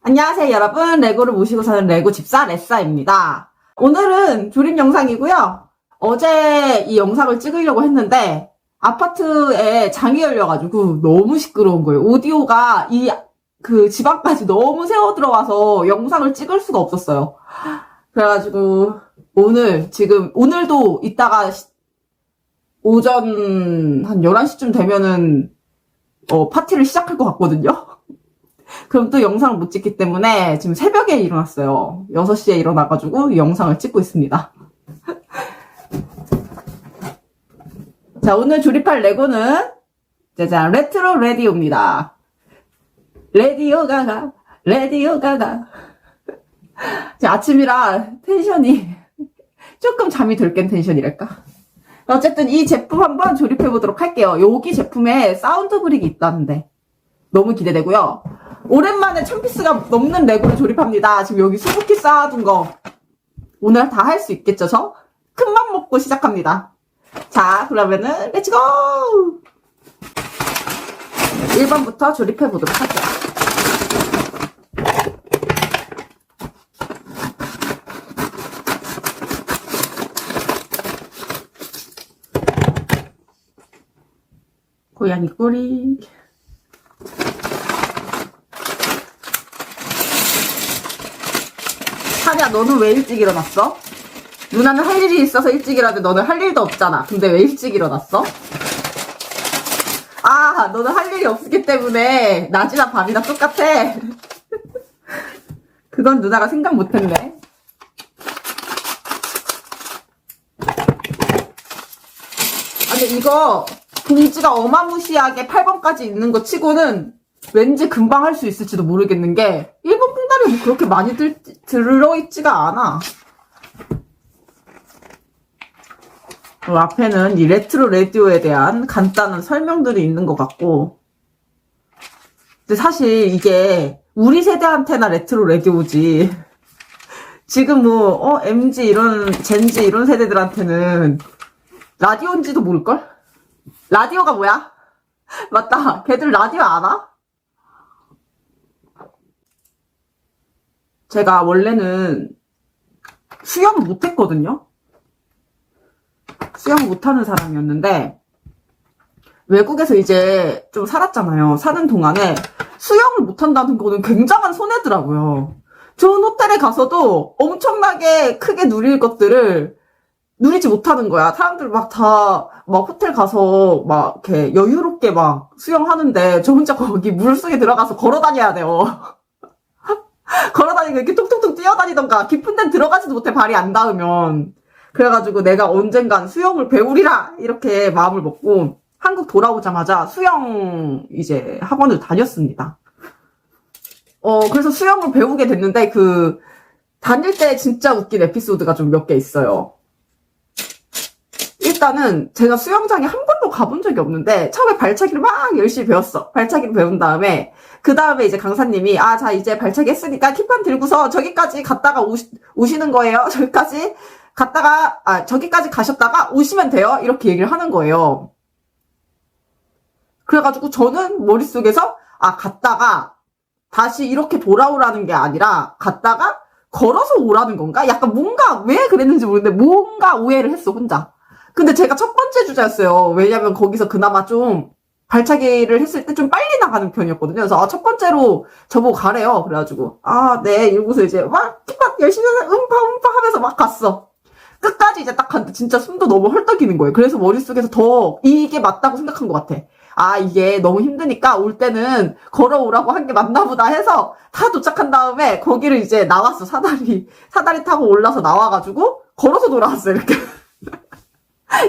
안녕하세요 여러분, 레고를 모시고 사는 레고 집사 레싸입니다. 오늘은 조립 영상이고요. 어제 이 영상을 찍으려고 했는데 아파트에 장이 열려가지고 너무 시끄러운 거예요. 오디오가 집 앞까지 너무 새어 들어와서 영상을 찍을 수가 없었어요. 그래가지고 오늘도 이따가 오전 한 11시쯤 되면은 파티를 시작할 것 같거든요. 그럼 또 영상을 못 찍기 때문에 지금 새벽에 일어났어요. 6시에 일어나가지고 이 영상을 찍고 있습니다. 자, 오늘 조립할 레고는 짜잔, 레트로 라디오입니다. 라디오 가가. 아침이라 텐션이 조금 잠이 덜 깬 텐션이랄까. 어쨌든 이 제품 한번 조립해보도록 할게요. 여기 제품에 사운드 브릭이 있다는데 너무 기대되고요. 오랜만에 1000피스가 넘는 레고를 조립합니다. 지금 여기 수북히 쌓아둔 거 오늘 다 할 수 있겠죠, 저? 큰맘 먹고 시작합니다. 자, 그러면은 렛츠고! 1번부터 조립해보도록 할게요. 고양이 꼬리. 하냐, 너는 왜 일찍 일어났어? 누나는 할 일이 있어서 일찍 일어났는데 너는 할 일도 없잖아. 근데 왜 일찍 일어났어? 아, 너는 할 일이 없기 때문에 낮이나 밤이나 똑같아. 그건 누나가 생각 못했네. 아니, 이거 봉지가 어마무시하게 8번까지 있는 거 치고는 왠지 금방 할 수 있을지도 모르겠는 게 1번 봉다리 뭐 그렇게 많이 들어있지가 않아. 앞에는 이 레트로 라디오에 대한 간단한 설명들이 있는 것 같고, 근데 사실 이게 우리 세대한테나 레트로 라디오지 지금 MG 젠지 이런 세대들한테는 라디오인지도 모를걸? 라디오가 뭐야? 맞다, 걔들 라디오 알아? 제가 원래는 수영을 못했거든요. 수영을 못하는 사람이었는데 외국에서 이제 좀 살았잖아요. 사는 동안에 수영을 못한다는 거는 굉장한 손해더라고요. 좋은 호텔에 가서도 엄청나게 크게 누릴 것들을 누리지 못하는 거야. 사람들 호텔 가서 이렇게 여유롭게 수영하는데 저 혼자 거기 물속에 들어가서 걸어 다녀야 돼요. 걸어다니고 이렇게 툭툭툭 뛰어다니던가 깊은 데는 들어가지도 못해, 발이 안 닿으면. 그래가지고 내가 언젠간 수영을 배우리라 이렇게 마음을 먹고 한국 돌아오자마자 수영 이제 학원을 다녔습니다. 그래서 수영을 배우게 됐는데 다닐 때 진짜 웃긴 에피소드가 좀 몇 개 있어요. 일단은 제가 수영장에 한 번도 가본 적이 없는데 처음에 발차기를 막 열심히 배웠어. 발차기를 배운 다음에 그 다음에 이제 강사님이 자 이제 발차기 했으니까 킥판 들고서 저기까지 갔다가 오시는 거예요. 저기까지 가셨다가 오시면 돼요. 이렇게 얘기를 하는 거예요. 그래가지고 저는 머릿속에서 갔다가 다시 이렇게 돌아오라는 게 아니라 갔다가 걸어서 오라는 건가? 약간 뭔가 왜 그랬는지 모르겠는데 뭔가 오해를 했어, 혼자. 근데 제가 첫 번째 주자였어요. 왜냐면 거기서 그나마 좀 발차기를 했을 때 좀 빨리 나가는 편이었거든요. 그래서 첫 번째로 저보고 가래요. 그래가지고 네 이러고서 이제 막 열심히 음파 하면서 막 갔어. 끝까지 이제 딱 갔는데 진짜 숨도 너무 헐떡이는 거예요. 그래서 머릿속에서 더 이게 맞다고 생각한 것 같아. 이게 너무 힘드니까 올 때는 걸어오라고 한 게 맞나 보다 해서 다 도착한 다음에 거기를 이제 나왔어. 사다리 타고 올라서 나와가지고 걸어서 돌아왔어요. 이렇게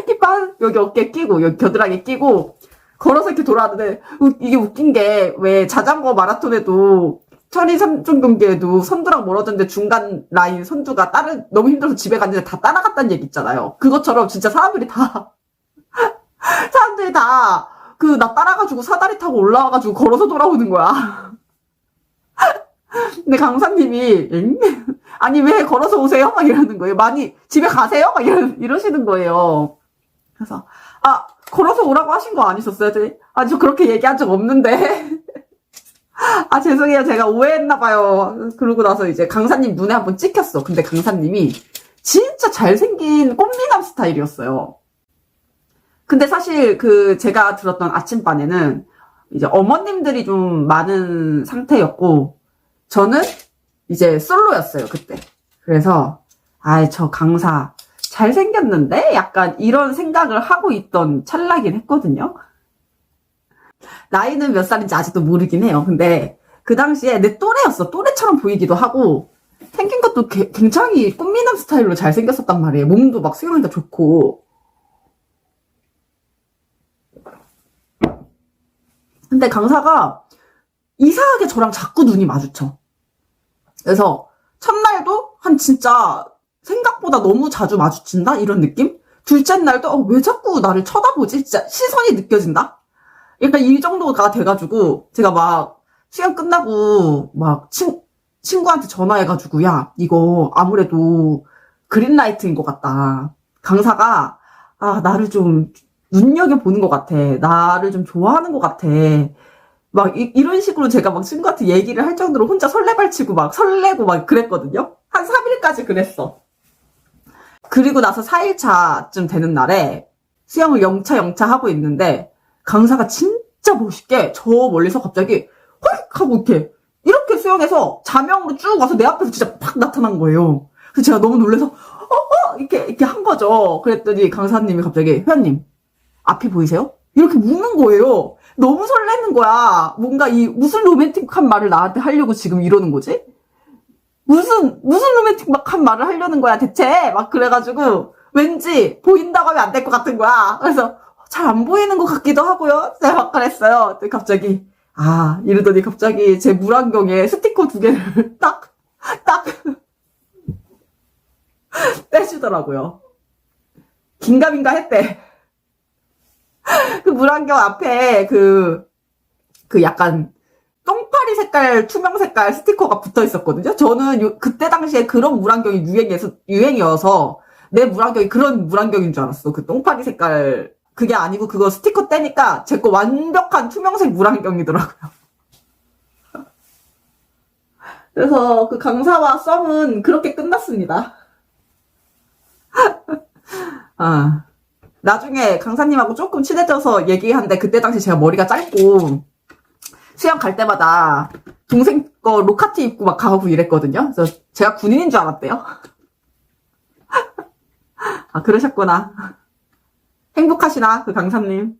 킥판 여기 어깨에 끼고 여기 겨드랑이에 끼고 걸어서 이렇게 돌아왔는데 이게 웃긴 게 왜 자전거 마라톤에도 천리 3종 경기에도 선두랑 멀어졌는데 중간 라인 선두가 너무 힘들어서 집에 갔는데 다 따라갔다는 얘기 있잖아요. 그것처럼 진짜 사람들이 다 나 따라가지고 사다리 타고 올라와가지고 걸어서 돌아오는 거야. 근데 강사님이 아니 왜 걸어서 오세요? 막 이러는 거예요. 많이 집에 가세요? 막 이러시는 거예요. 그래서 걸어서 오라고 하신 거 아니셨어요? 저 그렇게 얘기한 적 없는데 아, 죄송해요. 제가 오해했나봐요. 그러고 나서 이제 강사님 눈에 한번 찍혔어. 근데 강사님이 진짜 잘생긴 꽃미남 스타일이었어요. 근데 사실 제가 들었던 아침반에는 이제 어머님들이 좀 많은 상태였고, 저는 이제 솔로였어요, 그때. 그래서, 저 강사 잘생겼는데? 약간 이런 생각을 하고 있던 찰나긴 했거든요. 나이는 몇 살인지 아직도 모르긴 해요. 근데 그 당시에 내 또래였어. 또래처럼 보이기도 하고, 생긴 것도 굉장히 꽃미남 스타일로 잘생겼었단 말이에요. 몸도 막 수영하니까 좋고. 근데 강사가 이상하게 저랑 자꾸 눈이 마주쳐. 그래서 첫날도 한 진짜 생각보다 너무 자주 마주친다? 이런 느낌? 둘째 날도 왜 자꾸 나를 쳐다보지? 진짜 시선이 느껴진다? 약간 이 정도가 돼가지고 제가 막 시간 끝나고 막 친구한테 전화해가지고 야 이거 아무래도 그린라이트인 것 같다. 강사가 나를 좀 눈여겨보는 것 같아. 나를 좀 좋아하는 것 같아. 막 이런 식으로 제가 막 친구한테 얘기를 할 정도로 혼자 설레발치고 막 설레고 막 그랬거든요. 한 3일까지 그랬어. 그리고 나서 4일차쯤 되는 날에 수영을 영차 하고 있는데 강사가 진짜 멋있게 저 멀리서 갑자기 헐 하고 이렇게 수영해서 자명으로 쭉 와서 내 앞에서 진짜 팍 나타난 거예요. 그래서 제가 너무 놀라서 이렇게 한 거죠. 그랬더니 강사님이 갑자기 회원님 앞이 보이세요? 이렇게 묻는 거예요. 너무 설레는 거야. 뭔가 무슨 로맨틱한 말을 나한테 하려고 지금 이러는 거지? 무슨 로맨틱한 말을 하려는 거야 대체? 막 그래가지고 왠지 보인다고 하면 안 될 것 같은 거야. 그래서 잘 안 보이는 것 같기도 하고요. 제가 막 그랬어요. 갑자기 이러더니 갑자기 제 물안경에 스티커 2개를 딱 떼주더라고요. 긴가민가 했대. 그 물안경 앞에 약간 똥파리 색깔, 투명 색깔 스티커가 붙어 있었거든요. 저는 그때 당시에 그런 물안경이 유행이어서 내 물안경이 그런 물안경인 줄 알았어. 그 똥파리 색깔. 그게 아니고 그거 스티커 떼니까 제 거 완벽한 투명색 물안경이더라고요. 그래서 그 강사와 썸은 그렇게 끝났습니다. 나중에 강사님하고 조금 친해져서 얘기하는데 그때 당시 제가 머리가 짧고 수영 갈 때마다 동생 거 로카티 입고 막 가고 이랬거든요. 그래서 제가 군인인 줄 알았대요. 그러셨구나. 행복하시나 그 강사님.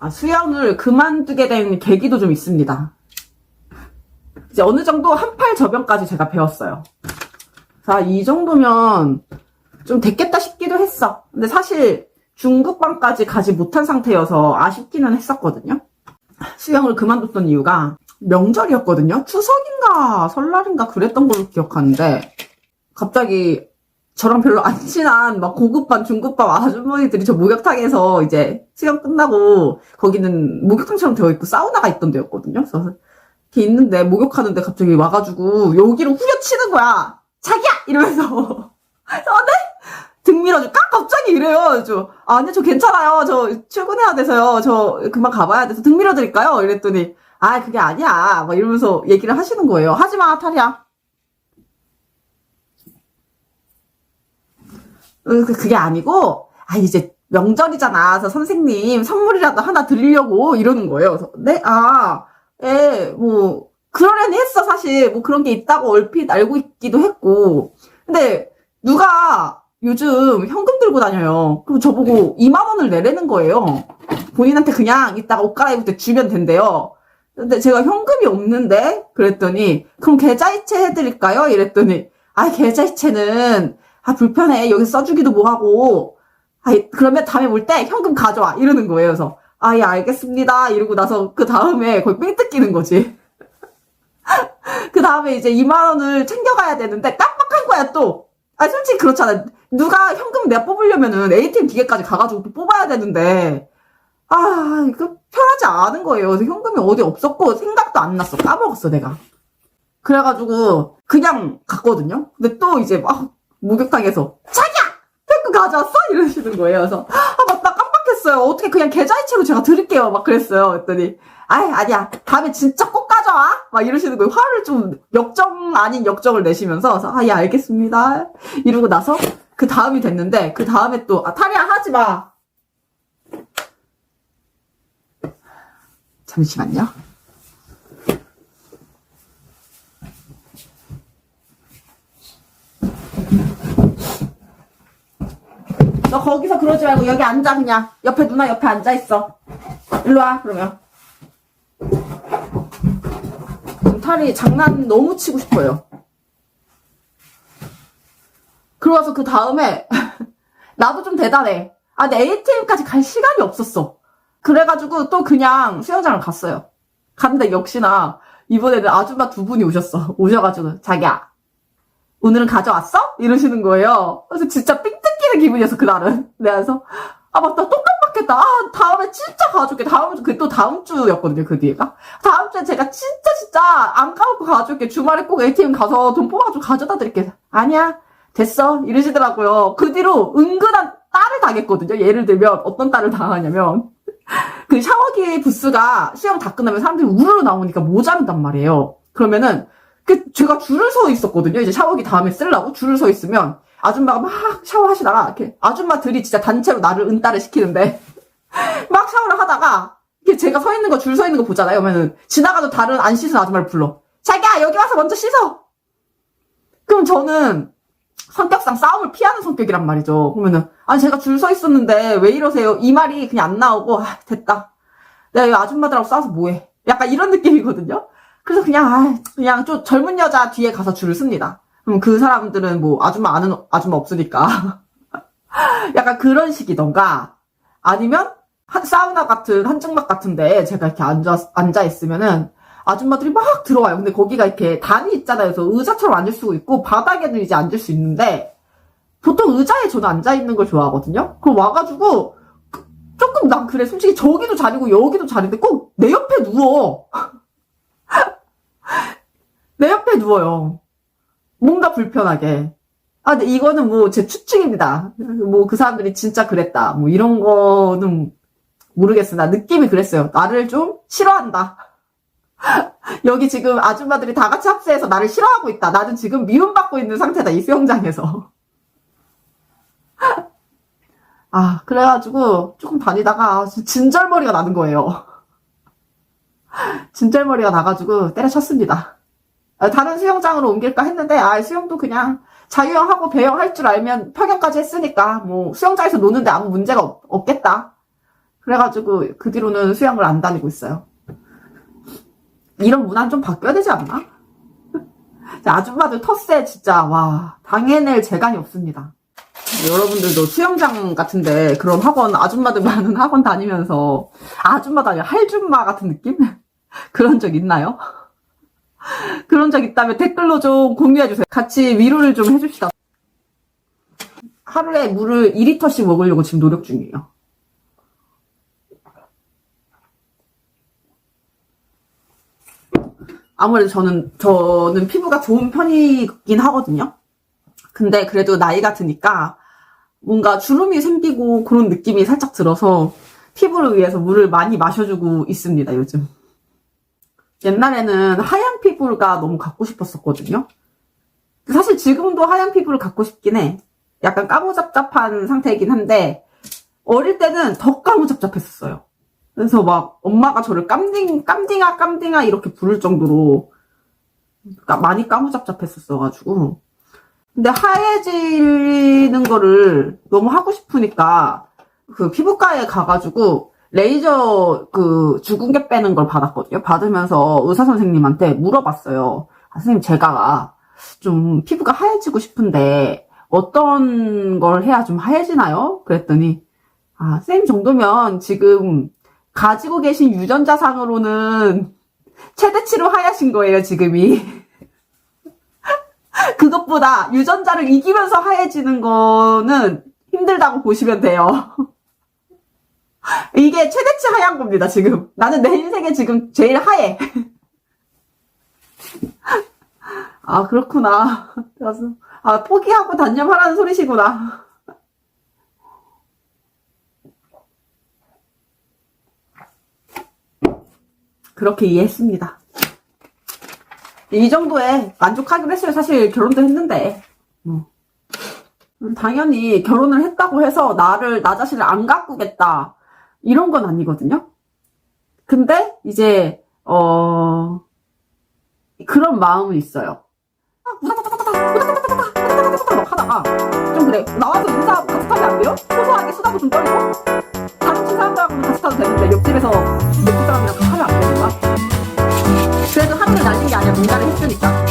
수영을 그만두게 된 계기도 좀 있습니다. 이제 어느 정도 한팔 저변까지 제가 배웠어요. 자, 이 정도면 좀 됐겠다 싶기도 했어. 근데 사실 중급반까지 가지 못한 상태여서 아쉽기는 했었거든요. 수영을 그만뒀던 이유가 명절이었거든요. 추석인가 설날인가 그랬던 걸로 기억하는데 갑자기 저랑 별로 안 친한 막 고급반 중급반 아주머니들이 저 목욕탕에서 이제 수영 끝나고 거기는 목욕탕처럼 되어 있고 사우나가 있던 데였거든요. 그래서 이렇게 있는데 목욕하는데 갑자기 와가지고 여기를 후려치는 거야. 자기야! 이러면서 네? 등 밀어줄까? 갑자기 이래요. 아니, 저 괜찮아요. 저 출근해야 돼서요. 저 그만 가봐야 돼서 등 밀어드릴까요? 이랬더니, 그게 아니야. 막 이러면서 얘기를 하시는 거예요. 하지마, 탈이야. 그게 아니고, 이제 명절이잖아. 그래서 선생님 선물이라도 하나 드리려고 이러는 거예요. 그래서, 네? 그러려니 했어, 사실. 뭐 그런 게 있다고 얼핏 알고 있기도 했고. 근데, 누가, 요즘 현금 들고 다녀요. 그럼 저보고 2만 원을 내라는 거예요. 본인한테 그냥 이따가 옷 갈아입을 때 주면 된대요. 근데 제가 현금이 없는데? 그랬더니 그럼 계좌이체 해드릴까요? 이랬더니 계좌이체는 불편해. 여기 써주기도 뭐하고 그러면 다음에 올 때 현금 가져와. 이러는 거예요. 그래서 예 알겠습니다. 이러고 나서 그 다음에 거의 삥 뜯기는 거지. 그 다음에 이제 2만 원을 챙겨가야 되는데 깜빡한 거야 또. 솔직히 그렇잖아. 누가 현금 내가 뽑으려면은 ATM 기계까지 가가지고 또 뽑아야 되는데, 이거 편하지 않은 거예요. 그래서 현금이 어디 없었고, 생각도 안 났어. 까먹었어, 내가. 그래가지고, 그냥 갔거든요. 근데 또 이제 막, 목욕탕에서, 자기야! 현금 가져왔어? 이러시는 거예요. 그래서, 맞다, 깜빡했어요. 어떻게 그냥 계좌이체로 제가 드릴게요. 막 그랬어요. 그랬더니, 아이, 아니야. 다음에 진짜 꼭 가져와. 막 이러시는 거예요. 화를 좀 역정 아닌 역정을 내시면서, 아, 예, 알겠습니다. 이러고 나서 그 다음이 됐는데, 그 다음에 또, 아, 타리야, 하지 마. 잠시만요. 너 거기서 그러지 말고 여기 앉아, 그냥. 옆에 누나 옆에 앉아있어. 일로 와, 그러면. 탈이 장난 너무 치고 싶어요. 그러고서 그 다음에 나도 좀 대단해. 아, 근데 ATM까지 갈 시간이 없었어. 그래가지고 또 그냥 수영장을 갔어요. 갔는데 역시나 이번에는 아줌마 두 분이 오셔가지고 자기야 오늘은 가져왔어? 이러시는 거예요. 그래서 진짜 삥 뜯기는 기분이었어 그날은. 그래서 아 맞다 또 깜빡했다. 아 다음에 진짜 가져올게. 그게 또 다음 주였거든요. 그 뒤에가. 다음 주에 제가 진짜 안 까먹고 가져올게. 주말에 꼭 ATM 가서 돈 뽑아가지고 가져다 드릴게. 아니야 됐어 이러시더라고요. 그 뒤로 은근한 딸을 당했거든요. 예를 들면 어떤 딸을 당하냐면 그 샤워기 부스가 수영 다 끝나면 사람들이 우르르 나오니까 모자란단 말이에요. 그러면은 제가 줄을 서 있었거든요. 이제 샤워기 다음에 쓰려고 줄을 서 있으면 아줌마가 막 샤워하시다가 이렇게 아줌마들이 진짜 단체로 나를 은따를 시키는데 막 샤워를 하다가 이렇게 제가 서 있는 거 줄 서 있는 거 보잖아요. 그러면은 지나가도 다른 안 씻은 아줌마를 불러. 자기야 여기 와서 먼저 씻어. 그럼 저는 성격상 싸움을 피하는 성격이란 말이죠. 그러면은 아니 제가 줄 서 있었는데 왜 이러세요? 이 말이 그냥 안 나오고 아 됐다. 내가 이 아줌마들하고 싸워서 뭐해? 약간 이런 느낌이거든요. 그래서 그냥 좀 젊은 여자 뒤에 가서 줄을 씁니다. 그럼 그 사람들은 뭐 아줌마 아는 아줌마 없으니까 약간 그런 식이던가 아니면 사우나 같은 한증막 같은데 제가 이렇게 앉아 있으면은 아줌마들이 막 들어와요. 근데 거기가 이렇게 단이 있잖아요. 그래서 의자처럼 앉을 수 있고 바닥에도 이제 앉을 수 있는데 보통 의자에 저는 앉아 있는 걸 좋아하거든요. 그럼 와가지고 조금 난 그래 솔직히 저기도 자리고 여기도 자리인데 꼭 내 옆에 누워. 내 옆에 누워요. 뭔가 불편하게. 아, 근데 이거는 뭐 제 추측입니다. 뭐 그 사람들이 진짜 그랬다. 뭐 이런 거는 모르겠어. 나 느낌이 그랬어요. 나를 좀 싫어한다. 여기 지금 아줌마들이 다 같이 합세해서 나를 싫어하고 있다. 나는 지금 미움받고 있는 상태다. 이 수영장에서. 아, 그래가지고 조금 다니다가 진절머리가 나는 거예요. 진절머리가 나가지고 때려쳤습니다. 다른 수영장으로 옮길까 했는데 수영도 그냥 자유형하고 배영 할 줄 알면 평영까지 했으니까 뭐 수영장에서 노는데 아무 문제가 없겠다. 그래가지고 그 뒤로는 수영을 안 다니고 있어요. 이런 문화는 좀 바뀌어야 되지 않나? 아줌마들 텃세 진짜 와 당해낼 재간이 없습니다. 여러분들도 수영장 같은데 그런 학원 아줌마들 많은 학원 다니면서 아줌마도 아니라 할줌마 같은 느낌? 그런 적 있나요? 그런 적 있다면 댓글로 좀 공유해주세요. 같이 위로를 좀 해줍시다. 하루에 물을 2리터씩 먹으려고 지금 노력 중이에요. 아무래도 저는 피부가 좋은 편이긴 하거든요. 근데 그래도 나이가 드니까 뭔가 주름이 생기고 그런 느낌이 살짝 들어서 피부를 위해서 물을 많이 마셔주고 있습니다, 요즘. 옛날에는 하얀 피부가 너무 갖고 싶었었거든요. 사실 지금도 하얀 피부를 갖고 싶긴 해. 약간 까무잡잡한 상태이긴 한데 어릴 때는 더 까무잡잡했었어요. 그래서 막 엄마가 저를 깜딩아 이렇게 부를 정도로 많이 까무잡잡했었어가지고 근데 하얘지는 거를 너무 하고 싶으니까 그 피부과에 가가지고 레이저 주근깨 빼는 걸 받았거든요. 받으면서 의사 선생님한테 물어봤어요. 선생님 제가 좀 피부가 하얘지고 싶은데 어떤 걸 해야 좀 하얘지나요? 그랬더니 선생님 정도면 지금 가지고 계신 유전자상으로는 최대치로 하얘신 거예요, 지금이. 그것보다 유전자를 이기면서 하얘지는 거는 힘들다고 보시면 돼요. 이게 최대치 하얀 겁니다, 지금. 나는 내 인생에 지금 제일 하얘. 그렇구나. 그래서, 포기하고 단념하라는 소리시구나. 그렇게 이해했습니다. 이 정도에 만족하기로 했어요. 사실 결혼도 했는데. 당연히 결혼을 했다고 해서 나 자신을 안 가꾸겠다. 이런 건 아니거든요. 근데 이제 그런 마음은 있어요. 막 하다가 좀 그래. 나와서 인사하고 같이 타면 안 돼요? 소소하게 수다도 좀 떨고 다른 친 사람들하고는 같이 타도 되는데 옆집에서 옆집 사람이랑 타면 안 되는가? 그래도 하늘을 날린 게 아니라 뭔가를 했으니까.